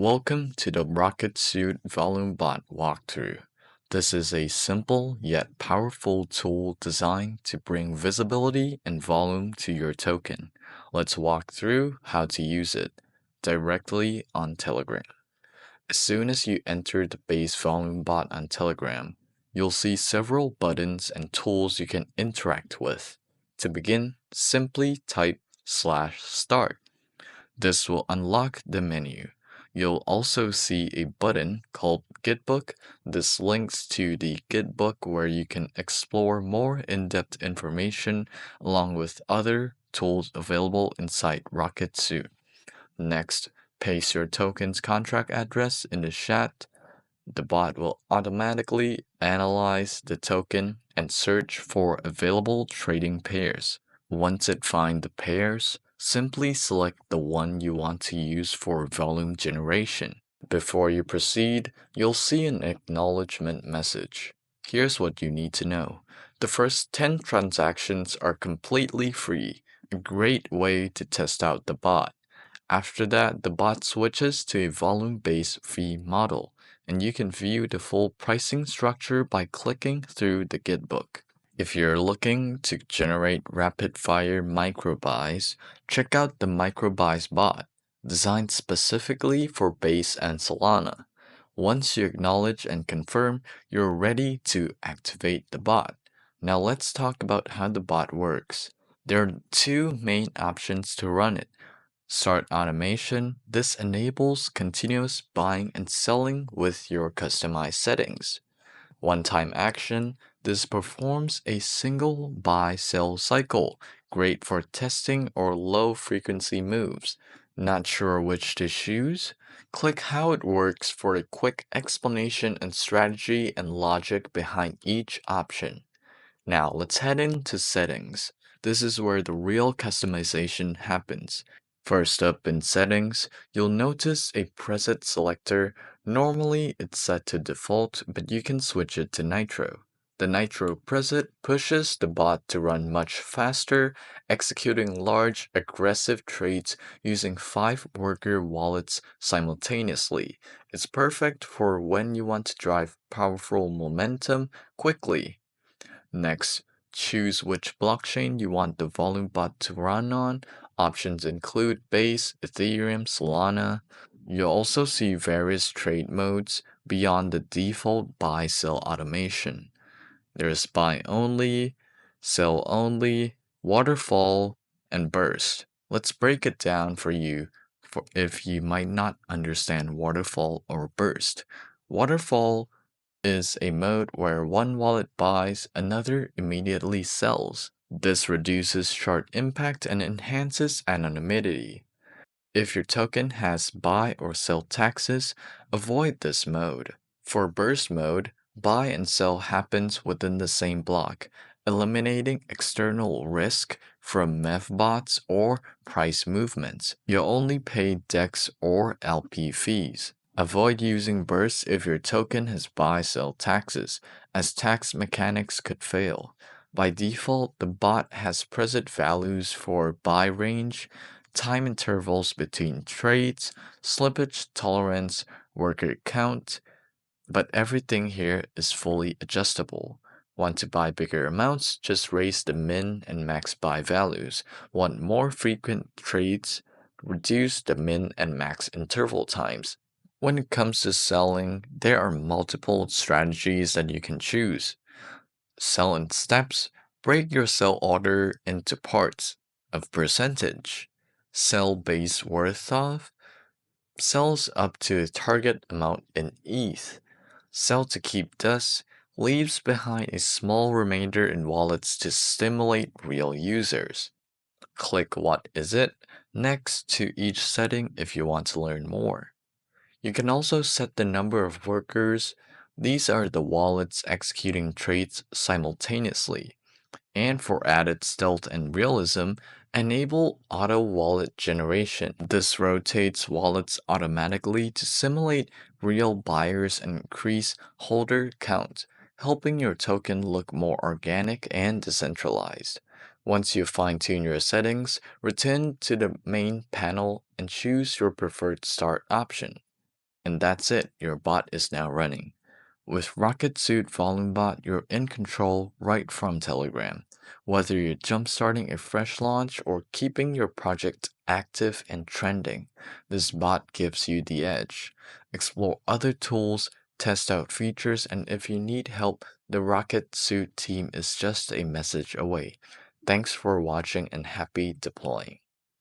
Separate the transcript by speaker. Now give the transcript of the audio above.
Speaker 1: Welcome to the Rocket Suit Volume Bot walkthrough. This is a simple yet powerful tool designed to bring visibility and volume to your token. Let's walk through how to use it directly on Telegram. As soon as you enter the base volume bot on Telegram, you'll see several buttons and tools you can interact with. To begin, simply type /start. This will unlock the menu. You'll also see a button called Gitbook. This links to the Gitbook where you can explore more in-depth information along with other tools available inside Rocket Suit. Next, paste your token's contract address in the chat. The bot will automatically analyze the token and search for available trading pairs. Once it finds the pairs, simply select the one you want to use for volume generation. Before you proceed, you'll see an acknowledgement message. Here's what you need to know. The first 10 transactions are completely free, a great way to test out the bot. After that, the bot switches to a volume-based fee model, and you can view the full pricing structure by clicking through the Gitbook. If you're looking to generate rapid-fire microbuys, check out the microbuys bot, designed specifically for Base and Solana. Once you acknowledge and confirm, you're ready to activate the bot. Now let's talk about how the bot works. There are two main options to run it. Start automation. This enables continuous buying and selling with your customized settings. One-time action. This performs a single buy-sell cycle, great for testing or low-frequency moves. Not sure which to choose? Click how it works for a quick explanation and strategy and logic behind each option. Now let's head into settings. This is where the real customization happens. First up in settings, you'll notice a preset selector. Normally it's set to default, but you can switch it to Nitro. The Nitro preset pushes the bot to run much faster, executing large, aggressive trades using 5 worker wallets simultaneously. It's perfect for when you want to drive powerful momentum quickly. Next, choose which blockchain you want the volume bot to run on. Options include Base, Ethereum, Solana. You'll also see various trade modes beyond the default buy-sell automation. There's buy only, sell only, waterfall, and burst. Let's break it down for you if you might not understand waterfall or burst. Waterfall is a mode where one wallet buys, another immediately sells. This reduces short impact and enhances anonymity. If your token has buy or sell taxes, avoid this mode. For burst mode, buy and sell happens within the same block, eliminating external risk from MEV bots or price movements. You'll only pay DEX or LP fees. Avoid using burst if your token has buy-sell taxes, as tax mechanics could fail. By default, the bot has preset values for buy range, time intervals between trades, slippage tolerance, worker count, but everything here is fully adjustable. Want to buy bigger amounts? Just raise the min and max buy values. Want more frequent trades? Reduce the min and max interval times. When it comes to selling, there are multiple strategies that you can choose. Sell in steps. Break your sell order into parts of percentage. Sell base worth of. Sells up to a target amount in ETH. Sell to keep dust. Leaves behind a small remainder in wallets to stimulate real users. Click what is it next to each setting if you want to learn more. You can also set the number of workers. These are the wallets executing trades simultaneously. And for added stealth and realism, enable auto wallet generation. This rotates wallets automatically to simulate real buyers and increase holder count, helping your token look more organic and decentralized. Once you fine-tune your settings, return to the main panel and choose your preferred start option. And that's it, your bot is now running. With Rocket Suit Volume Bot, you're in control right from Telegram. Whether you're jumpstarting a fresh launch or keeping your project active and trending, this bot gives you the edge. Explore other tools, test out features, and if you need help, the Rocket Suit team is just a message away. Thanks for watching and happy deploying.